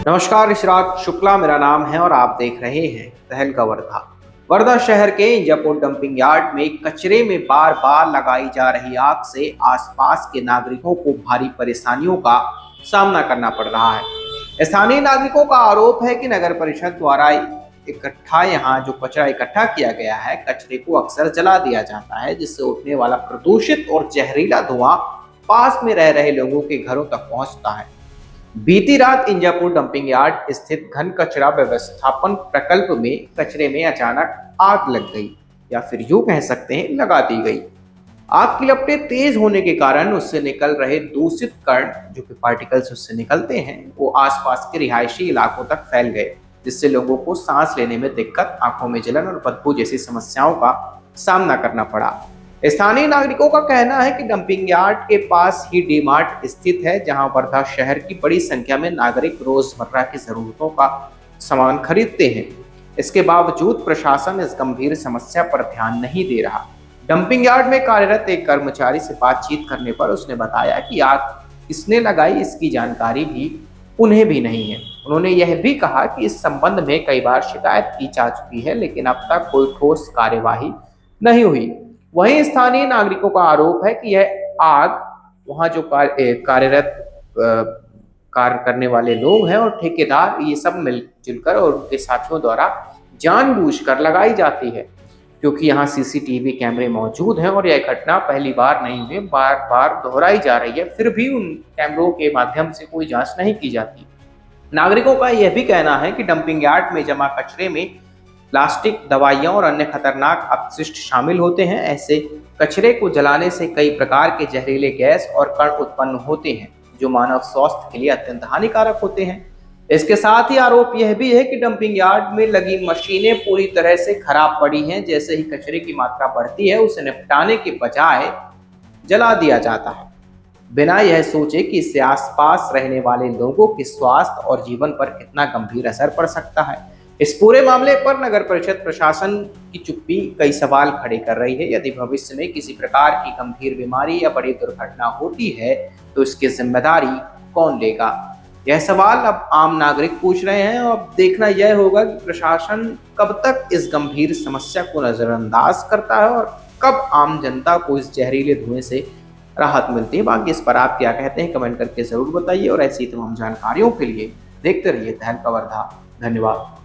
नमस्कार, इशराक शुक्ला मेरा नाम है और आप देख रहे हैं तहलका वर्धा। वर्धा शहर के इंजापुर डंपिंग यार्ड में कचरे में बार बार लगाई जा रही आग से आसपास के नागरिकों को भारी परेशानियों का सामना करना पड़ रहा है। स्थानीय नागरिकों का आरोप है कि नगर परिषद द्वारा यहाँ जो कचरा इकट्ठा किया गया है, कचरे को अक्सर जला दिया जाता है, जिससे उठने वाला प्रदूषित और जहरीला धुआं पास में रह रहे लोगों के घरों तक पहुंचता है। बीती रात इंजापुर डंपिंग यार्ड स्थित घन कचरा व्यवस्थापन प्रकल्प में कचरे में अचानक आग लग गई, या फिर यूं कह सकते हैं लगा दी गई। आग की लपटें तेज होने के कारण उससे निकल रहे दूषित कण, जो कि पार्टिकल्स उससे निकलते हैं, वो आसपास के रिहायशी इलाकों तक फैल गए, जिससे लोगों को सांस लेने में दिक्कत, आंखों में जलन और बदबू जैसी समस्याओं का सामना करना पड़ा। स्थानीय नागरिकों का कहना है कि डंपिंग यार्ड के पास ही डी मार्ट स्थित है, जहां वर्धा शहर की बड़ी संख्या में नागरिक रोजमर्रा की जरूरतों का सामान खरीदते हैं। इसके बावजूद प्रशासन इस गंभीर समस्या पर ध्यान नहीं दे रहा। डंपिंग यार्ड में कार्यरत एक कर्मचारी से बातचीत करने पर उसने बताया कि आग किसने लगाई, इसकी जानकारी भी उन्हें भी नहीं है। उन्होंने यह भी कहा कि इस संबंध में कई बार शिकायत की जा चुकी है, लेकिन अब तक कोई ठोस कार्यवाही नहीं हुई। वहीं स्थानीय नागरिकों का आरोप है कि यह आग वहां जो कार्यरत कार्य करने वाले लोग हैं और ठेकेदार, ये सब मिलजुल कर और उनके साथियों द्वारा जानबूझकर लगाई जाती है, क्योंकि यहाँ सीसीटीवी कैमरे मौजूद हैं और यह घटना पहली बार नहीं हुई, बार बार दोहराई जा रही है, फिर भी उन कैमरों के माध्यम से कोई जांच नहीं की जाती। नागरिकों का यह भी कहना है कि डंपिंग यार्ड में जमा कचरे में प्लास्टिक, दवाइयां और अन्य खतरनाक अपशिष्ट शामिल होते हैं। ऐसे कचरे को जलाने से कई प्रकार के जहरीले गैस और कण उत्पन्न होते हैं, जो मानव स्वास्थ्य के लिए अत्यंत हानिकारक होते हैं। इसके साथ ही आरोप यह भी है कि डंपिंग यार्ड में लगी मशीनें पूरी तरह से खराब पड़ी हैं। जैसे ही कचरे की मात्रा बढ़ती है, उसे निपटाने के बजाय जला दिया जाता है, बिना यह सोचे कि इससे आसपास रहने वाले लोगों के स्वास्थ्य और जीवन पर कितना गंभीर असर पड़ सकता है। इस पूरे मामले पर नगर परिषद प्रशासन की चुप्पी कई सवाल खड़े कर रही है। यदि भविष्य में किसी प्रकार की गंभीर बीमारी या बड़ी दुर्घटना होती है, तो इसकी जिम्मेदारी कौन लेगा? यह सवाल अब आम नागरिक पूछ रहे हैं। अब देखना यह होगा कि प्रशासन कब तक इस गंभीर समस्या को नजरअंदाज करता है और कब आम जनता को इस जहरीले धुएं से राहत मिलती है। बाकी इस पर आप क्या कहते हैं, कमेंट करके जरूर बताइए और ऐसी तमाम जानकारियों के लिए देखते रहिए तहलका वर्धा। धन्यवाद।